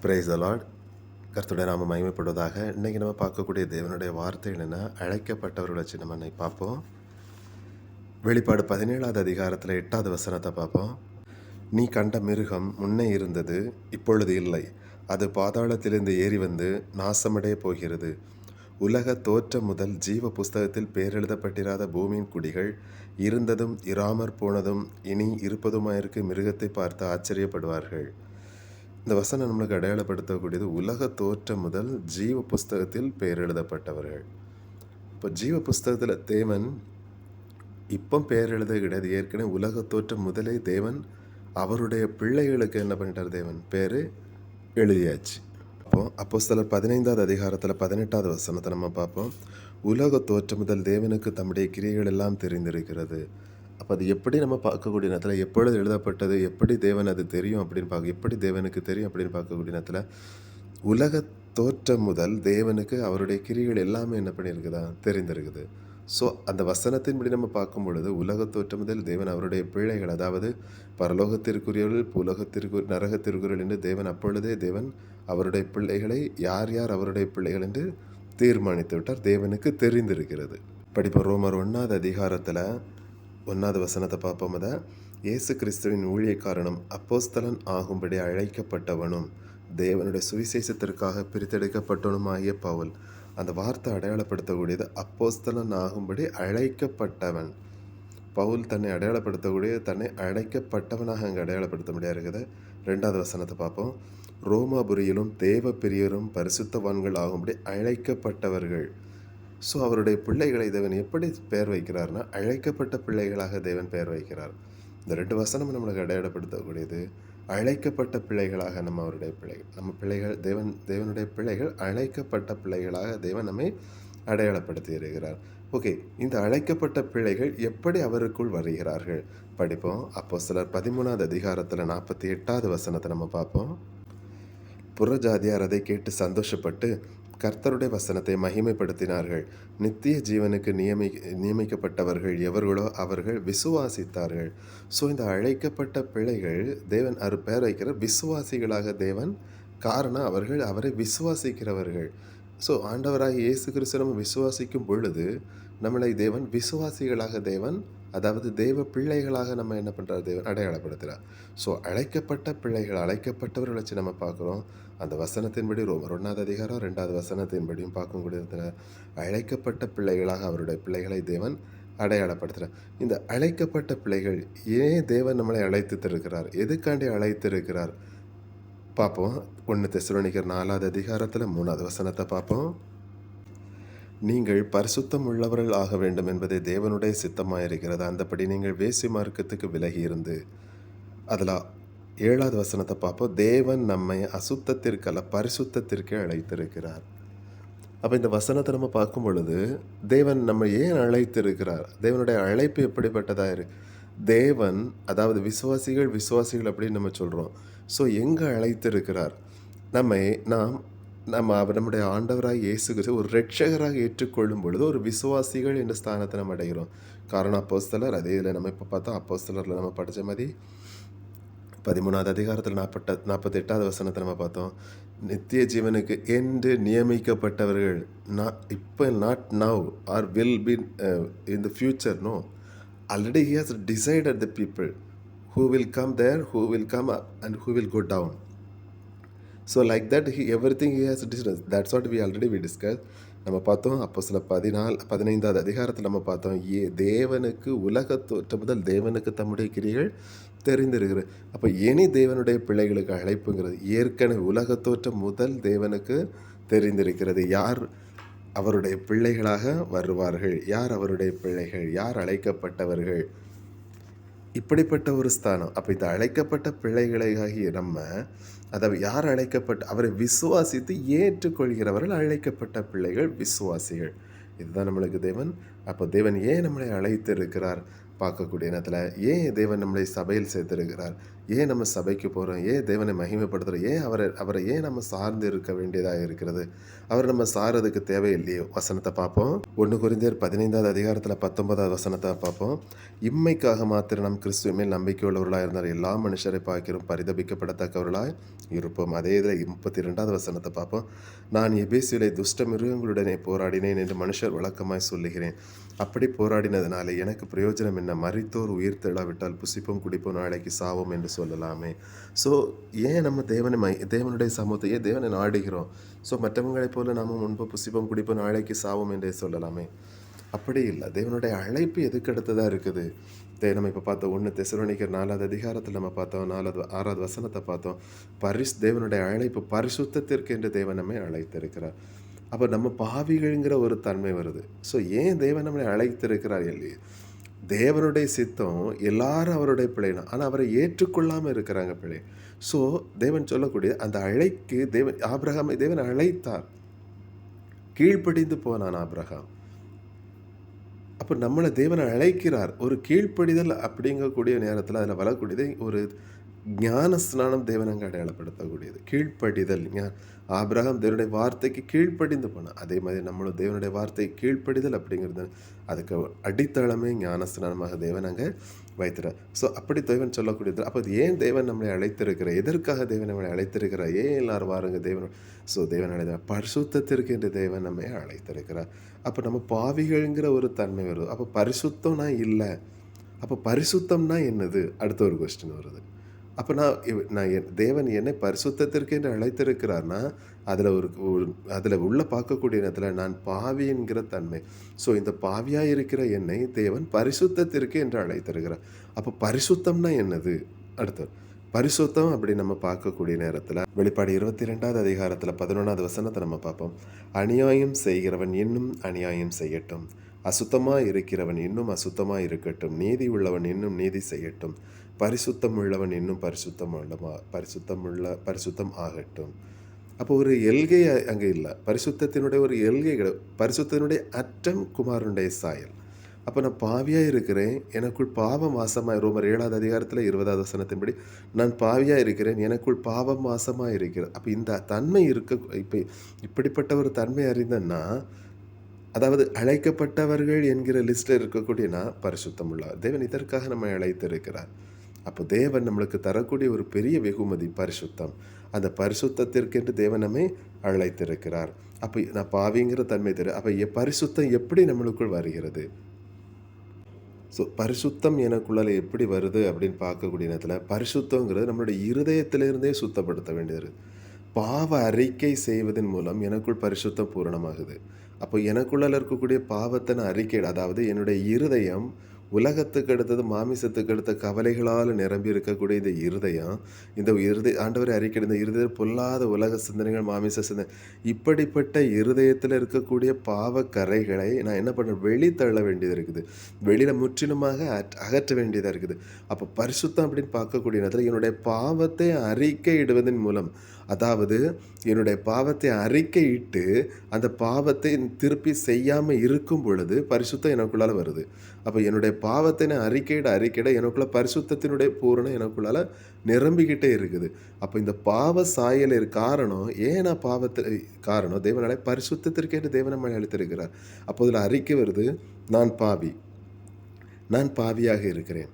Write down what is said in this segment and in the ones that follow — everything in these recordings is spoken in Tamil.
Praise the Lord. கர்த்தருடைய நாம மகிமைப்படுவதாக. இன்றைக்கி நம்ம பார்க்கக்கூடிய தேவனுடைய வார்த்தைகள் என்ன, அழைக்கப்பட்டவர்களை வச்சு நம்ம இன்னைக்கு பார்ப்போம். வெளிப்பாடு 17வது அதிகாரத்தில் 8வது வசனத்தை பார்ப்போம். நீ கண்ட மிருகம் முன்னே இருந்தது, இப்பொழுது இல்லை. அது பாதாளத்திலிருந்து ஏறி வந்து நாசமடைய போகிறது. உலக தோற்றம் முதல் ஜீவ புஸ்தகத்தில் பேரெழுதப்பட்டிராத பூமியின் குடிகள் இருந்ததும் இராமற் போனதும் இனி இருப்பதுமாயிருக்கு மிருகத்தை பார்த்து ஆச்சரியப்படுவார்கள். இந்த வசனம் நம்மளுக்கு அடையாளப்படுத்தக்கூடியது உலக தோற்றம் முதல் ஜீவ புஸ்தகத்தில் பெயர் எழுதப்பட்டவர்கள். இப்போ ஜீவ புஸ்தகத்தில் தேவன் இப்போ பெயர் எழுத கிடையாது. ஏற்கனவே உலக தோற்றம் முதலே தேவன் அவருடைய பிள்ளைகளுக்கு என்ன பண்ணிட்டார், தேவன் பேர் எழுதியாச்சு. அப்போஸ்தலர் 15வது அதிகாரத்தில் 18வது வசனத்தை நம்ம பார்ப்போம். உலக தோற்றம் முதல் தேவனுக்கு தம்முடைய கிரியைகள் எல்லாம் தெரிந்திருக்கிறது. அப்போ அது எப்படி நம்ம பார்க்கக்கூடிய நேரத்தில் எப்பொழுது எழுதப்பட்டது, எப்படி தேவன் அது தெரியும் அப்படின்னு எப்படி தேவனுக்கு தெரியும் அப்படின்னு பார்க்கக்கூடிய நேரத்தில் உலக தோற்றம் முதல் தேவனுக்கு அவருடைய கிரிகள் எல்லாமே என்ன பண்ணியிருக்குதா, தெரிந்திருக்குது. ஸோ அந்த வசனத்தின்படி நம்ம பார்க்கும் பொழுது உலக தோற்றம் முதல் தேவன் அவருடைய பிள்ளைகள், அதாவது பரலோகத்திற்குரியவர்கள் நரகத்திற்குரியவர்கள் என்று தேவன் அப்பொழுதே தேவன் அவருடைய பிள்ளைகளை யார் யார் அவருடைய பிள்ளைகள் என்று தீர்மானித்து விட்டார். தேவனுக்கு தெரிந்திருக்கிறது. படிப்போம். ரோமர் 1வது அதிகாரத்தில் 1வது வசனத்தை பார்ப்போம். அதை இயேசு கிறிஸ்துவின் ஊழியக்காரனும் அப்போஸ்தலன் ஆகும்படி அழைக்கப்பட்டவனும் தேவனுடைய சுவிசேஷத்திற்காக பிரித்தெடுக்கப்பட்டவனும் ஆகிய பவுல். அந்த வார்த்தை அடையாளப்படுத்தக்கூடியது அப்போஸ்தலன் ஆகும்படி அழைக்கப்பட்டவன். பவுல் தன்னை அடையாளப்படுத்தக்கூடிய தன்னை அழைக்கப்பட்டவனாக அங்கே அடையாளப்படுத்த முடியாது இருக்குது. 2வது வசனத்தை பார்ப்போம். ரோமாபுரியிலும் தேவ பிரியரும் பரிசுத்தவான்கள் ஆகும்படி அழைக்கப்பட்டவர்கள். ஸோ அவருடைய பிள்ளைகளை தேவன் எப்படி பெயர் வைக்கிறார்னா அழைக்கப்பட்ட பிள்ளைகளாக தேவன் பெயர் வைக்கிறார். இந்த 2 வசனம் நம்மளுக்கு அடையாளப்படுத்தக்கூடியது அழைக்கப்பட்ட பிள்ளைகளாக நம்ம அவருடைய பிள்ளைகள், நம்ம பிள்ளைகள் தேவனுடைய பிள்ளைகள் அழைக்கப்பட்ட பிள்ளைகளாக தேவன் நம்மை அடையாளப்படுத்தி இருக்கிறார். ஓகே, இந்த அழைக்கப்பட்ட பிள்ளைகள் எப்படி அவருக்குள் வருகிறார்கள் படிப்போம். அப்போஸ்தலர் 13வது அதிகாரத்தில் 48வது வசனத்தை நம்ம பார்ப்போம். புறஜாதியார் அதை கேட்டு சந்தோஷப்பட்டு கர்த்தருடைய வசனத்தை மகிமைப்படுத்தினார்கள். நித்திய ஜீவனுக்கு நியமிக்கப்பட்டவர்கள் எவர்களோ அவர்கள் விசுவாசித்தார்கள். ஸோ இந்த அழைக்கப்பட்ட பிள்ளைகள் தேவன் பெயர் வைக்கிற விசுவாசிகளாக தேவன், காரணம் அவர்கள் அவரை விசுவாசிக்கிறவர்கள். ஸோ ஆண்டவராக இயேசு கிறிஸ்து நம்ம விசுவாசிக்கும் பொழுது நம்மளை தேவன் விசுவாசிகளாக தேவன், அதாவது தேவ பிள்ளைகளாக நம்ம என்ன பண்ணுறார், தேவன் அடையாளப்படுத்துகிறார். ஸோ அழைக்கப்பட்ட பிள்ளைகள், அழைக்கப்பட்டவர்கள் வச்சு நம்ம பார்க்குறோம். அந்த வசனத்தின்படி ரோமர் 1வது அதிகாரம் 2வது வசனத்தின்படியும் பார்க்கக்கூடியதில் அழைக்கப்பட்ட பிள்ளைகளாக அவருடைய பிள்ளைகளை தேவன் அடையாளப்படுத்துகிறார். இந்த அழைக்கப்பட்ட பிள்ளைகள் ஏன் தேவன் நம்மளை அழைத்திருக்கிறார், எதுக்காண்டி அழைத்திருக்கிறார் பார்ப்போம். 1 தெசலோனிக்கர் 4வது அதிகாரத்தில் 3வது வசனத்தை பார்ப்போம். நீங்கள் பரிசுத்தம் உள்ளவர்கள் ஆக வேண்டும் என்பதே தேவனுடைய சித்தமாயிருக்கிறது. அந்தபடி நீங்கள் வேசி மார்க்கத்துக்கு விலகி இருந்து, அதில் 7வது வசனத்தை பார்ப்போம். தேவன் நம்மை அசுத்தத்திற்கல்ல பரிசுத்தத்திற்கே அழைத்திருக்கிறார். அப்போ இந்த வசனத்தை நம்ம பார்க்கும் பொழுது தேவன் நம்ம ஏன் அழைத்திருக்கிறார், தேவனுடைய அழைப்பு எப்படிப்பட்டதாக இருக்கு. தேவன், அதாவது விசுவாசிகள் அப்படின்னு நம்ம சொல்கிறோம். ஸோ எங்கே அழைத்திருக்கிறார், நம்முடைய ஆண்டவராக இயேசு கிறிஸ்து ஒரு இரட்சகராக ஏற்றுக்கொள்ளும் பொழுது ஒரு விசுவாசிகள் என்ற ஸ்தானத்தை நம்ம அடைகிறோம். காரணம் அப்போஸ்தலர், அதே இதில் நம்ம இப்போ பார்த்தோம். அப்போஸ்தலரில் நம்ம படித்த மாதிரி 13வது அதிகாரத்தில் 48வது வசனத்தை நம்ம பார்த்தோம். நித்திய ஜீவனுக்கு என்று நியமிக்கப்பட்டவர்கள், not now or will be in the future. No, already he has decided the people who will come there, who will come up and who will go down. So like that everything he has decided. That's what we discussed. நம்ம பார்த்தோம். அப்போஸ்தலர் 15வது அதிகாரத்தில் நம்ம பார்த்தோம். தேவனுக்கு உலக தோற்றம் முதல் தேவனுக்கு தம்முடைய கிரியைகள் தெரிந்திருக்கிறது. அப்போ இனி தேவனுடைய பிள்ளைகளுக்கு அழைப்புங்கிறது ஏற்கனவே உலக தோற்றம் முதல் தேவனுக்கு தெரிந்திருக்கிறது. யார் அவருடைய பிள்ளைகளாக வருவார்கள், யார் அவருடைய பிள்ளைகள், யார் அழைக்கப்பட்டவர்கள், இப்படிப்பட்ட ஒரு ஸ்தானம். அப்போ இந்த அழைக்கப்பட்ட பிள்ளைகளாகி நம்ம, அதாவது யார் அழைக்கப்பட்ட அவரை விசுவாசித்து ஏற்றுக்கொள்கிறவர்கள் அழைக்கப்பட்ட பிள்ளைகள், விசுவாசிகள். இதுதான் நம்மளுக்கு தேவன். அப்போ தேவன் ஏன் நம்மளை அழைத்திருக்கிறார் பார்க்கக்கூடிய நேரத்தில், ஏன் தேவன் நம்மளை சபையில் சேர்த்திருக்கிறார், ஏன் நம்ம சபைக்கு போகிறோம், ஏன் தேவனை மகிமைப்படுத்துகிறோம், ஏன் அவரை ஏன் நம்ம சார்ந்து இருக்க வேண்டியதாக இருக்கிறது, அவர் நம்ம சாரதுக்கு தேவையில்லையோ. வசனத்தை பார்ப்போம். 1 கொரிந்தியர் 15வது அதிகாரத்தில் 19வது வசனத்தை பார்ப்போம். இம்மைக்காக மாத்திரம் நம் கிறிஸ்துவ மேல் நம்பிக்கை உள்ளவர்களாக இருந்தால் எல்லா மனுஷரை பார்க்கிறோம் பரிதபிக்கப்படத்தக்கவர்களாய் இருப்போம். அதே இதில் 32வது வசனத்தை பார்ப்போம். நான் எபேசியிலே துஷ்ட மிருகங்களுடனே போராடினேன் என்று மனுஷர் வழக்கமாய் சொல்லுகிறேன். அப்படி போராடினதுனால எனக்கு பிரயோஜனம் என்ன, மரித்தோர் உயிர் தெழாவிட்டால் புசிப்போம் குடிப்போம் நாளைக்கு சாவோம் என்று சொல்லலாமே. ஸோ ஏன் நம்ம தேவனுடைய சமூகத்தை ஏன் தேவனை நாடுகிறோம்? ஸோ மற்றவங்களைப் போல நாம் முன்பு புசிப்போம் குடிப்போம் நாளைக்கு சாவோம் என்றே சொல்லலாமே. அப்படி இல்லை. தேவனுடைய அழைப்பு எதுக்கு அடுத்ததாக இருக்குது. நம்ம இப்போ பார்த்தோம் 1 தெசலோனிக்கர் 4வது அதிகாரத்தில் நம்ம பார்த்தோம், 6வது வசனத்தை பார்த்தோம். தேவனுடைய அழைப்பு பரிசுத்தத்திற்கு என்று தேவன் நம்மை அழைத்திருக்கிறார். அப்போ நம்ம பாவிகள்ங்கிற ஒரு தன்மை வருது. ஸோ ஏன் தேவன் நம்மளை அழைத்திருக்கிறார் இல்லையே. தேவனுடைய சித்தம் எல்லாரும் அவருடைய பிள்ளைனா, ஆனால் அவரை ஏற்றுக்கொள்ளாமல் இருக்கிறாங்க பிள்ளை. ஸோ தேவன் சொல்லக்கூடிய அந்த அழைக்கு ஆபிரகாமை தேவன் அழைத்தார், கீழ்ப்படிந்து போனான் ஆபிரகாம். அப்போ நம்மளை தேவனை அழைக்கிறார். ஒரு கீழ்ப்படிதல் அப்படிங்கக்கூடிய நேரத்தில் அதில் வரக்கூடியது ஒரு ஞான ஸ்நானம் தேவன் அங்கே அடையாளப்படுத்தக்கூடியது. கீழ்ப்படிதல் ஆபிரகாம் தேவனுடைய வார்த்தைக்கு கீழ்ப்படிந்து போனான். அதே மாதிரி நம்மளும் தேவனுடைய வார்த்தைக்கு கீழ்ப்படிதல் அப்படிங்கிறது அதுக்கு அடித்தளமே ஞான ஸ்நானமாக தேவன் அங்கே வைத்திறார். ஸோ அப்படி தேவன் சொல்லக்கூடியது. அப்போ ஏன் தேவன் நம்மளை அழைத்திருக்கிறார், எதற்காக தேவன் நம்மளை அழைத்திருக்கிறார், ஏன் எல்லாரும் வாருங்க தேவன். ஸோ தேவன் அழைத்தார் பரிசுத்தத்திற்கு என்று தேவன் நம்மை அழைத்திருக்கிறார். அப்போ நம்ம பாவிகள்ங்கிற ஒரு தன்மை வருது. அப்போ பரிசுத்தம்னா இல்லை. அப்போ பரிசுத்தம்னா என்னது, அடுத்த ஒரு கொஸ்டின் வருது. அப்போ தேவன் என்னை பரிசுத்தத்திற்கு என்று அழைத்திருக்கிறார்னா அதில் உள்ள பார்க்கக்கூடிய நேரத்தில் நான் பாவி என்கிற தன்மை. ஸோ இந்த பாவியாக இருக்கிற என்னை தேவன் பரிசுத்தத்திற்கு என்று அழைத்திருக்கிறார். அப்போ பரிசுத்தம்னா என்னது, அடுத்தது பரிசுத்தம் அப்படி நம்ம பார்க்கக்கூடிய நேரத்தில் வெளிப்பாடு 22வது அதிகாரத்தில் 11வது வசனத்தை நம்ம பார்ப்போம். அநியாயம் செய்கிறவன் இன்னும் அநியாயம் செய்யட்டும், அசுத்தமாக இருக்கிறவன் இன்னும் அசுத்தமாக இருக்கட்டும், நீதி உள்ளவன் இன்னும் நீதி செய்யட்டும், பரிசுத்தம் உள்ளவன் இன்னும் பரிசுத்தம் ஆகட்டும். அப்போ ஒரு எல்கை அங்கே இல்லை. பரிசுத்தத்தினுடைய ஒரு எல்கை கிடையாது. பரிசுத்தத்தினுடைய அற்றம் குமாரனுடைய சாயல். அப்போ நான் பாவியாக இருக்கிறேன், எனக்குள் பாவம் வாசமாக. ரோமர் 7வது அதிகாரத்தில் 20வது வசனத்தின்படி நான் பாவியாக இருக்கிறேன், எனக்குள் பாவம் வாசமாக இருக்கிறது. அப்போ இந்த தன்மை இப்படிப்பட்ட ஒரு தன்மை அறிந்தன்னா, அதாவது அழைக்கப்பட்டவர்கள் என்கிற லிஸ்ட்டில் இருக்கக்கூடியனா பரிசுத்தம் உள்ள தேவன் இதற்காக நம்மை அழைத்திருக்கிறார். அப்போ தேவன் நம்மளுக்கு தரக்கூடிய ஒரு பெரிய வெகுமதி பரிசுத்தம். அந்த பரிசுத்தத்திற்கென்று தேவன் நம்மை அழைத்திருக்கிறார். அப்போ நான் பாவிங்கிற தன்மை தெரியும். அப்போ பரிசுத்தம் எப்படி நம்மளுக்குள் வருகிறது? ஸோ பரிசுத்தம் எனக்குள்ளால் எப்படி வருது அப்படின்னு பார்க்கக்கூடிய நேரத்தில் பரிசுத்தங்கிறது நம்மளுடைய இருதயத்திலிருந்தே சுத்தப்படுத்த வேண்டியது. பாவ அறிக்கை செய்வதன் மூலம் எனக்குள் பரிசுத்தம் பூரணமாகுது. அப்போ எனக்குள்ளால் இருக்கக்கூடிய பாவத்தை நான் அறிக்கை, அதாவது என்னுடைய இருதயம் உலகத்துக்கு அடுத்தது மாமிசத்துக்கு அடுத்த கவலைகளால் நிரம்பி இருக்கக்கூடிய இந்த ஆண்டவரை அறிக்கை, இந்த இருதயம் பொல்லாத உலக சிந்தனைகள், மாமிச சிந்தனை, இப்படிப்பட்ட இருதயத்தில் இருக்கக்கூடிய பாவ கரைகளை நான் என்ன பண்ணுறேன், வெளித்தள்ள வேண்டியது இருக்குது. வெளியில் முற்றிலுமாக அகற்ற வேண்டியதாக இருக்குது. அப்போ பரிசுத்தம் அப்படின்னு பார்க்கக்கூடிய நேரத்தில் என்னுடைய பாவத்தை அறிக்கை இடுவதன் மூலம், அதாவது என்னுடைய பாவத்தை அறிக்கையிட்டு அந்த பாவத்தை திருப்பி செய்யாமல் இருக்கும் பொழுது பரிசுத்தம் எனக்குள்ளால் வருது. அப்போ என்னுடைய பாவத்தை நான் அறிக்கையிட எனக்குள்ள பரிசுத்தத்தினுடைய பூரணம் எனக்குள்ளால் நிரம்பிக்கிட்டே இருக்குது. அப்போ இந்த பாவ சாயல் காரணம் ஏன் நான் காரணம் தேவனால பரிசுத்தத்திற்கேற்று தேவன் நம்மை அளித்திருக்கிறார். அப்போ இதில் அறிக்கை வருது, நான் பாவியாக இருக்கிறேன்.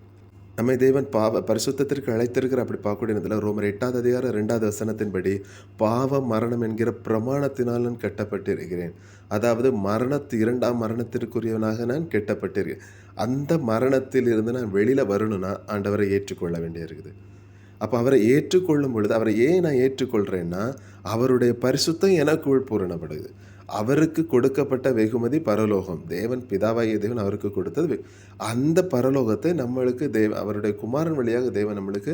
நம்மை தேவன் பரிசுத்தத்திற்கு அழைத்திருக்கிற. அப்படி பார்க்கக்கூடிய ரோமர் 8வது அதிகாரம் 2வது வசனத்தின்படி பாவம் மரணம் என்கிற பிரமாணத்தினால் நான் கட்டப்பட்டிருக்கிறேன். அதாவது 2ஆம் மரணத்திற்குரியவனாக நான் கெட்டப்பட்டிருக்கேன். அந்த மரணத்தில் இருந்து நான் வெளியில் வரணும்னா ஆண்டவரை ஏற்றுக்கொள்ள வேண்டியிருக்குது. அப்போ அவரை ஏற்றுக்கொள்ளும் பொழுது, அவரை ஏன் நான் ஏற்றுக்கொள்கிறேன்னா அவருடைய பரிசுத்தம் எனக்குள் பூரணப்படுது. அவருக்கு கொடுக்கப்பட்ட வெகுமதி பரலோகம். தேவன் பிதாவாகிய தேவன் அவருக்கு கொடுத்தது. அந்த பரலோகத்தை நம்மளுக்கு அவருடைய குமாரன் வழியாக தேவன் நம்மளுக்கு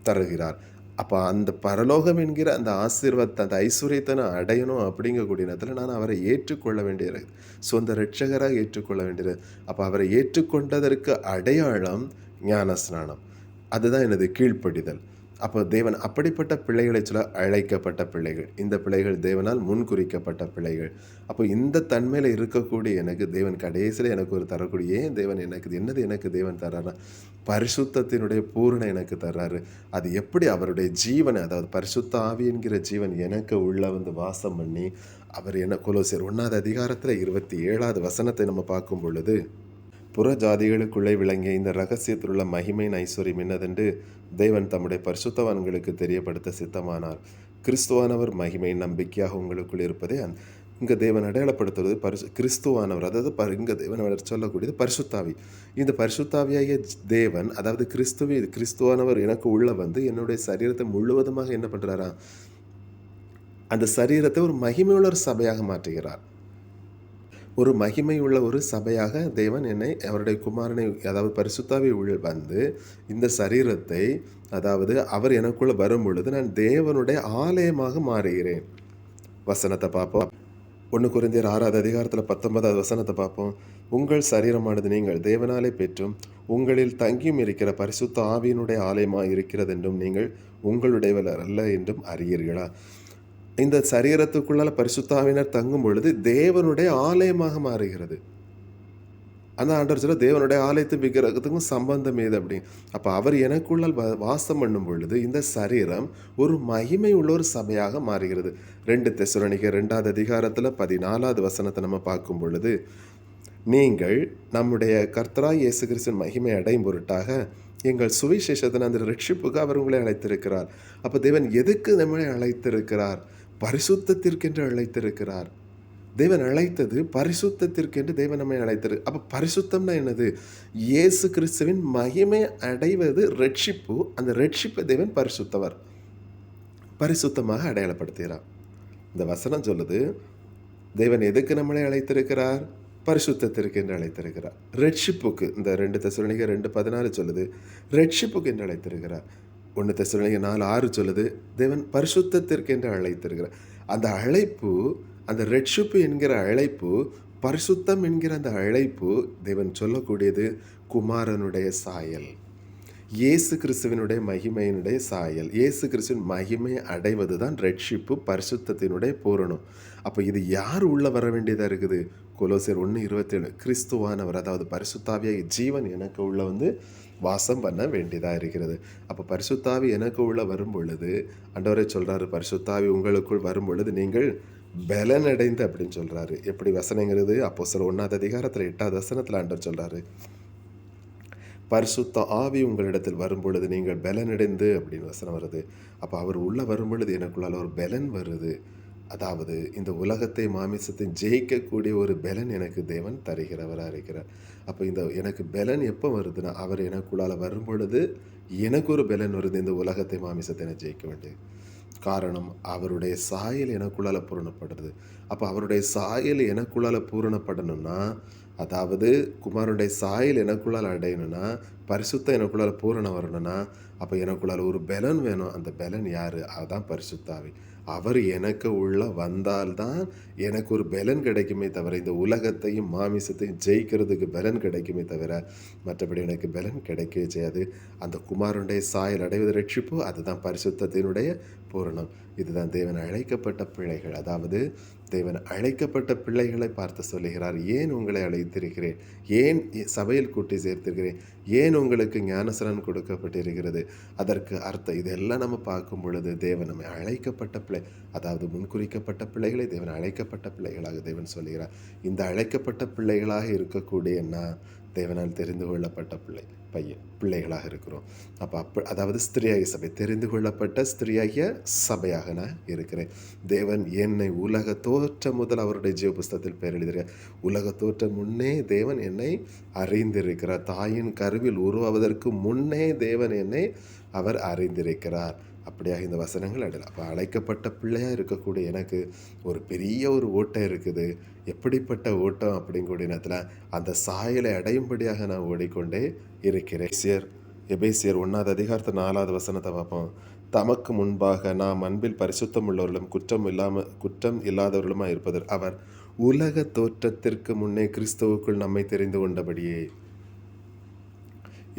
தருகிறார். அப்போ அந்த பரலோகம் என்கிற அந்த ஆசீர்வாதத்தை, அந்த ஐஸ்வர்யத்தை நான் அடையணும் அப்படிங்கக்கூடிய நேரத்தில் நான் அவரை ஏற்றுக்கொள்ள வேண்டியது, சொந்த இரட்சகராக ஏற்றுக்கொள்ள வேண்டியது. அப்போ அவரை ஏற்றுக்கொண்டதற்கு அடையாளம் ஞானஸ்நானம். அதுதான் எனது கீழ்ப்படிதல். அப்போ தேவன் அப்படிப்பட்ட பிள்ளைகளை சொல்ல அழைக்கப்பட்ட பிள்ளைகள். இந்த பிள்ளைகள் தேவனால் முன்குறிக்கப்பட்ட பிள்ளைகள். அப்போ இந்த தன்மையில இருக்கக்கூடிய எனக்கு தேவன் கடைசியில எனக்கு ஒரு தரக்கூடிய ஏன் தேவன் எனக்கு தேவன் தர்றார்னா, பரிசுத்தத்தினுடைய பூரண எனக்கு தர்றாரு. அது எப்படி அவருடைய ஜீவனை, அதாவது பரிசுத்த ஆவி என்கிற ஜீவன் எனக்கு உள்ள வந்து வாசம் பண்ணி, அவர் என்ன கொலோசியர் 1வது அதிகாரத்தில 27வது வசனத்தை நம்ம பார்க்கும் பொழுது, புற ஜாதிகளுக்குள்ளே விளங்கிய இந்த ரகசியத்தில் உள்ள மகிமையின் ஐஸ்வர்யம் என்னதென்று தேவன் தம்முடைய பரிசுத்தவான்களுக்கு தெரியப்படுத்த சித்தமானார். கிறிஸ்துவானவர் மகிமையின் நம்பிக்கையாக உங்களுக்குள் இருப்பதே இங்கே தேவன் அடையாளப்படுத்துவது கிறிஸ்துவானவர். அதாவது இங்கே தேவன் சொல்லக்கூடியது பரிசுத்தாவி. இந்த பரிசுத்தாவியாகிய தேவன், அதாவது கிறிஸ்துவானவர் எனக்கு உள்ள வந்து என்னுடைய சரீரத்தை முழுவதுமாக என்ன பண்ணுறாரா, அந்த சரீரத்தை ஒரு மகிமையுள்ள ஒரு சபையாக மாற்றுகிறார். ஒரு மகிமை உள்ள ஒரு சபையாக தேவன் என்னை, அவருடைய குமாரனை, அதாவது பரிசுத்தாவி உள்ள வந்து இந்த சரீரத்தை, அதாவது அவர் எனக்குள்ள வரும் பொழுது நான் தேவனுடைய ஆலயமாக மாறுகிறேன். வசனத்தை பார்ப்போம். 1 கொரிந்தியர் 6வது அதிகாரத்தில் 19வது வசனத்தை பார்ப்போம். உங்கள் சரீரமானது நீங்கள் தேவனாலே பெற்றும் உங்களில் தங்கியும் இருக்கிற பரிசுத்த ஆவியினுடைய ஆலயமாக இருக்கிறது என்றும் நீங்கள் உங்களுடையவர் அல்ல என்றும் அறியீர்களா. இந்த சரீரத்துக்குள்ளால பரிசுத்தாவினர் தங்கும் பொழுது தேவனுடைய ஆலயமாக மாறுகிறது. அந்த ஆண்டவர் சொல்ல தேவனுடைய ஆலயத்து விக்கிரகத்துக்கும் சம்பந்தம் ஏது அப்படி. அப்போ அவர் எனக்குள்ளால் வாசம் பண்ணும் பொழுது இந்த சரீரம் ஒரு மகிமை உள்ள ஒரு சபையாக மாறுகிறது. 2 தெசலோனிக்கேயர் 2வது அதிகாரத்தில் 14வது வசனத்தை நம்ம பார்க்கும் பொழுது, நீங்கள் நம்முடைய கர்த்தராய் இயேசு கிறிஸ்துவின் மகிமை அடையும் பொருட்டாக எங்கள் சுவிசேஷத்தின் அந்த ரட்சிப்புக்கு அவர் உங்களை அழைத்திருக்கிறார். அப்போ தேவன் எதுக்கு நம்மளை அழைத்திருக்கிறார்? பரிசுத்தத்திற்கென்று அழைத்திருக்கிறார். தேவன் அழைத்தது பரிசுத்தத்திற்கென்று தேவன் நம்மை அப்போ பரிசுத்தம்னா என்னது? இயேசு கிறிஸ்துவின் மகிமை அடைவது ரட்சிப்பு. அந்த ரட்சிப்பை தேவன் பரிசுத்தமாக அடையாளப்படுத்துகிறார். இந்த வசனம் சொல்லுது, தேவன் எதுக்கு நம்மளை அழைத்திருக்கிறார்? பரிசுத்தத்திற்கு என்று அழைத்திருக்கிறார். ரட்சிப்புக்கு. இந்த 2 தெசலோனிக்கேயர் 2:14 சொல்லுது ரட்சிப்புக்கு என்று அழைத்திருக்கிறார். 1 தெசலோனிக்கேயர் 4:6 சொல்லுது தேவன் பரிசுத்தத்திற்கு என்று அழைத்திருக்கிறார். அந்த அழைப்பு, அந்த ரட்சிப்பு என்கிற அழைப்பு, பரிசுத்தம் என்கிற அந்த அழைப்பு தேவன் சொல்லக்கூடியது குமாரனுடைய சாயல், இயேசு கிறிஸ்துவினுடைய மகிமையினுடைய சாயல். இயேசு கிறிஸ்துவின் மகிமை அடைவது தான் ரட்சிப்பு, பரிசுத்தத்தினுடைய பூரணம். அப்போ இது யார் உள்ள வர வேண்டியதாக இருக்குது? கொலோசியர் 1:27 கிறிஸ்துவானவர், அதாவது பரிசுத்தாவியாகிய ஜீவன் எனக்கு உள்ள வந்து வாசம் பண்ண வேண்டியதாக இருக்கிறது. அப்போ பரிசுத்தாவி எனக்கு உள்ள வரும் பொழுது ஆண்டவரே சொல்கிறாரு, பரிசுத்தாவி உங்களுக்குள் வரும் பொழுது நீங்கள் பலனடைந்து அப்படின்னு சொல்கிறாரு. எப்படி வசனங்கிறது? அப்போஸ்தலர் 1வது அதிகாரத்தில் 8வது வசனத்தில் ஆண்டவர் சொல்கிறாரு, பரிசுத்த ஆவி உங்களிடத்தில் வரும் பொழுது நீங்கள் பலனடைந்து அப்படின்னு வசனம் வருது. அப்போ அவர் உள்ளே வரும் பொழுது எனக்குள்ளால் ஒரு பலன் வருது. அதாவது இந்த உலகத்தை மாமிசத்தை ஜெயிக்கக்கூடிய ஒரு பலன் எனக்கு தேவன் தருகிறவராக இருக்கிறார். அப்போ இந்த எனக்கு பலன் எப்போ வருதுன்னா, அவர் எனக்குள்ளால் வரும் பொழுது எனக்கு ஒரு பலன் வருது. இந்த உலகத்தை மாமிசத்தை எனக்கு ஜெயிக்க வேண்டியது காரணம் அவருடைய சாயல் எனக்குள்ளால் பூரணப்படுறது. அப்போ அவருடைய சாயல் எனக்குள்ளால் பூரணப்படணும்னா, அதாவது குமாரனுடைய சாயல் எனக்குள்ளால் அடையணும்னா, பரிசுத்தம் எனக்குள்ளால் பூரணம் வரணும்னா, அப்போ எனக்குள்ளால் ஒரு பலன் வேணும். அந்த பலன் யார்? அதுதான் பரிசுத்தாவி. அவர் எனக்கு உள்ள வந்தால்தான் எனக்கு ஒரு பலன் கிடைக்குமே தவிர, இந்த உலகத்தையும் மாமிசத்தையும் ஜெயிக்கிறதுக்கு பலன் கிடைக்குமே தவிர மற்றபடி எனக்கு பலன் கிடைக்கவே செய்யாது. அந்த குமாரனுடைய சாயல் அடைவது ரட்சிப்பு, அதுதான் பரிசுத்தத்தினுடைய பூரணம். இதுதான் தேவன் அழைக்கப்பட்ட பிள்ளைகள். அதாவது தேவன் அழைக்கப்பட்ட பிள்ளைகளை பார்த்து சொல்லுகிறார், ஏன் உங்களை அழைத்திருக்கிறேன், ஏன் சபையில் கூட்டி சேர்த்திருக்கிறேன், ஏன் உங்களுக்கு ஞானஸ்நானம் கொடுக்கப்பட்டிருக்கிறது. அதற்கு அர்த்தம் இதெல்லாம் நம்ம பார்க்கும் பொழுது தேவன் நம்மை அழைக்கப்பட்ட பிள்ளை, அதாவது முன்குறிக்கப்பட்ட பிள்ளைகளை தேவன் அழைக்கப்பட்ட பிள்ளைகளாக தேவன் சொல்லுகிறார். இந்த அழைக்கப்பட்ட பிள்ளைகளாக இருக்கக்கூடிய நான் தேவனால் தெரிந்து கொள்ளப்பட்ட பிள்ளைகளாக இருக்கிறோம். அதாவது ஸ்திரீயாகிய சபை, தெரிந்து கொள்ளப்பட்ட ஸ்திரீயாகிய சபையாக நான் இருக்கிறேன். தேவன் என்னை உலக தோற்றம் முதல் அவருடைய ஜீவ புஸ்தகத்தில் பெயர் எழுதுகிறார். உலக தோற்றம் முன்னே தேவன் என்னை அறிந்திருக்கிறார். தாயின் கருவில் உருவாவதற்கு முன்னே தேவன் என்னை அவர் அறிந்திருக்கிறார். அப்படியாக இந்த வசனங்கள் அடையலாம். அப்போ அழைக்கப்பட்ட பிள்ளையாக இருக்கக்கூடிய எனக்கு ஒரு பெரிய ஒரு ஓட்டம் இருக்குது. எப்படிப்பட்ட ஓட்டம் அப்படிங்கக்கூடிய நேரத்தில் அந்த சாயலை அடையும்படியாக நான் ஓடிக்கொண்டே இருக்கிறேன். எபேசியர் 1வது அதிகாரத்தில் 4வது வசனத்தை பார்ப்போம். தமக்கு முன்பாக நாம் அன்பில் பரிசுத்தம் உள்ளவர்களும் குற்றம் இல்லாதவர்களுமாக இருப்பது அவர் உலக தோற்றத்திற்கு முன்னே கிறிஸ்துவுக்குள் நம்மை தெரிந்து கொண்டபடியே.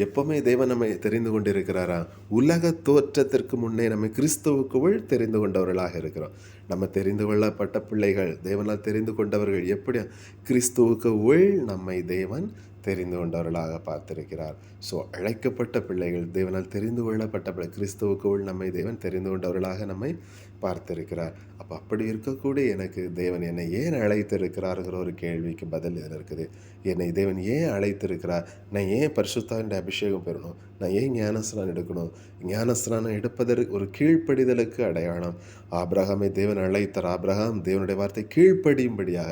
எப்பவுமே தேவன் நம்மை தெரிந்து கொண்டிருக்கிறாரா? உலக தோற்றத்திற்கு முன்னே நம்மை கிறிஸ்துவுக்குள் தெரிந்து கொண்டவர்களாக இருக்கிறோம். நம்ம தெரிந்து கொள்ளப்பட்ட பிள்ளைகள், தேவனால் தெரிந்து கொண்டவர்கள். எப்படி? கிறிஸ்துவுக்கு உள் நம்மை தேவன் தெரிந்து கொண்டவர்களாக பார்த்திருக்கிறார். ஸோ அழைக்கப்பட்ட பிள்ளைகள், தேவனால் தெரிந்து கொள்ளப்பட்ட கிறிஸ்துவுக்கு உள் நம்மை தேவன் தெரிந்து கொண்டவர்களாக நம்மை பார்த்திருக்கிறார். அப்படி இருக்கக்கூடிய எனக்கு தேவன் என்னை ஏன் அழைத்திருக்கிறாருங்கிற ஒரு கேள்விக்கு பதில் இதில் இருக்குது. என்னை தேவன் ஏன் அழைத்திருக்கிறார்? நான் ஏன் பரிசுத்தாவின் அபிஷேகம் பெறணும்? நான் ஏன் ஞானஸ்நானம் எடுக்கணும்? ஞானஸ்நானம் எடுப்பதற்கு ஒரு கீழ்ப்படிதலுக்கு அடையாளம். ஆபிரகாமை தேவன் அழைத்தார். ஆபிரகாம் தேவனுடைய வார்த்தை கீழ்ப்படியும்படியாக,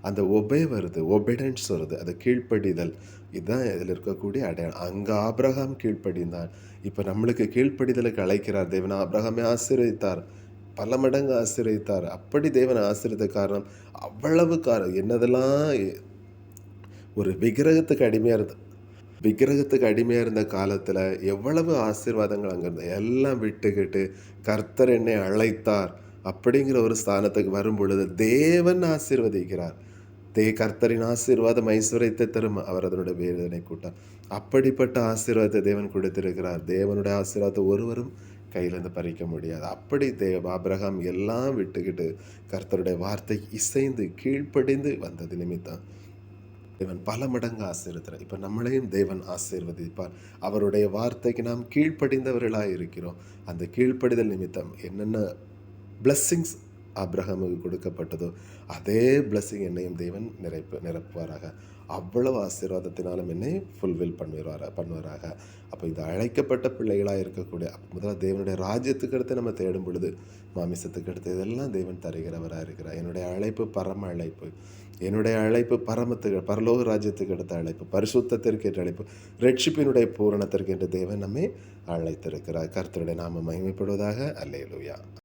அந்த ஒபே வருது, ஒபீடன்ஸ் வருது, அது கீழ்ப்படிதல். இதுதான் இதில் இருக்கக்கூடிய அடையாளம். அங்கே ஆபிரகாம் கீழ்ப்படிந்தான். இப்போ நம்மளுக்கு கீழ்ப்படிதலுக்கு அழைக்கிறார் தேவன். ஆபிரகாமை ஆசீர்வதித்தார், பல மடங்கு ஆசீர்வதித்தார். அப்படி தேவன் ஆசீர்வதித்த காரணம் அவ்வளவு என்னதெல்லாம் ஒரு விக்கிரகத்துக்கு அடிமையாக இருந்த காலத்தில் எவ்வளவு ஆசீர்வாதங்கள் அங்கே இருந்தது. எல்லாம் விட்டுக்கிட்டு கர்த்தர் என்னை அழைத்தார் அப்படிங்கிற ஒரு ஸ்தானத்துக்கு வரும் பொழுது தேவன் ஆசீர்வதிக்கிறார். கர்த்தரின் ஆசீர்வாதம் ஐஸ்வர்யத்தை தரும், அவர் அதனுடைய வேதனை கூட்டார். அப்படிப்பட்ட ஆசீர்வாதத்தை தேவன் கொடுத்திருக்கிறார். தேவனுடைய ஆசீர்வாதத்தை ஒருவரும் கையிலேருந்து பறிக்க முடியாது. அப்படி ஆபிரகாம் எல்லாம் விட்டுக்கிட்டு கர்த்தருடைய வார்த்தை இசைந்து கீழ்ப்படிந்து வந்தது நிமித்தம் தேவன் பல மடங்கு ஆசீர்வதித்தார். இப்போ நம்மளையும் தேவன் ஆசீர்வதிப்பார். அவருடைய வார்த்தைக்கு நாம் கீழ்ப்படிந்தவர்களாக இருக்கிறோம். அந்த கீழ்ப்படிதல் நிமித்தம் என்னென்ன பிளஸ்ஸிங்ஸ் ஆபிரகாமுக்கு கொடுக்கப்பட்டதோ அதே பிளஸ்ஸிங் என்னையும் தேவன் நிரப்புவாராக. அவ்வளவு ஆசீர்வாதத்தினாலும் என்னை ஃபுல்ஃபில் பண்ணுவாராக. அப்போ இந்த அழைக்கப்பட்ட பிள்ளைகளாக இருக்கக்கூடிய முதல்ல தேவனுடைய ராஜ்யத்துக்கு அடுத்து நம்ம தேடும் பொழுது மாமிசத்துக்கு அடுத்து இதெல்லாம் தேவன் தருகிறவராக இருக்கிறார். என்னுடைய அழைப்பு பரம அழைப்பு. என்னுடைய அழைப்பு பரலோக ராஜ்யத்துக்கு அடுத்த அழைப்பு, பரிசுத்தத்திற்கு என்ற அழைப்பு, ரட்சிப்பினுடைய பூரணத்திற்கு என்று தேவன் நம்மை அழைத்திருக்கிறார். கர்த்தருடைய நாமம் மகிமைப்படுவதாக. அல்லேலூயா.